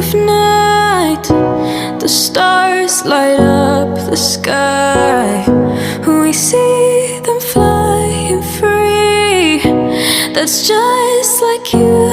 of night. The stars light up the sky. We see them flying free. That's just like you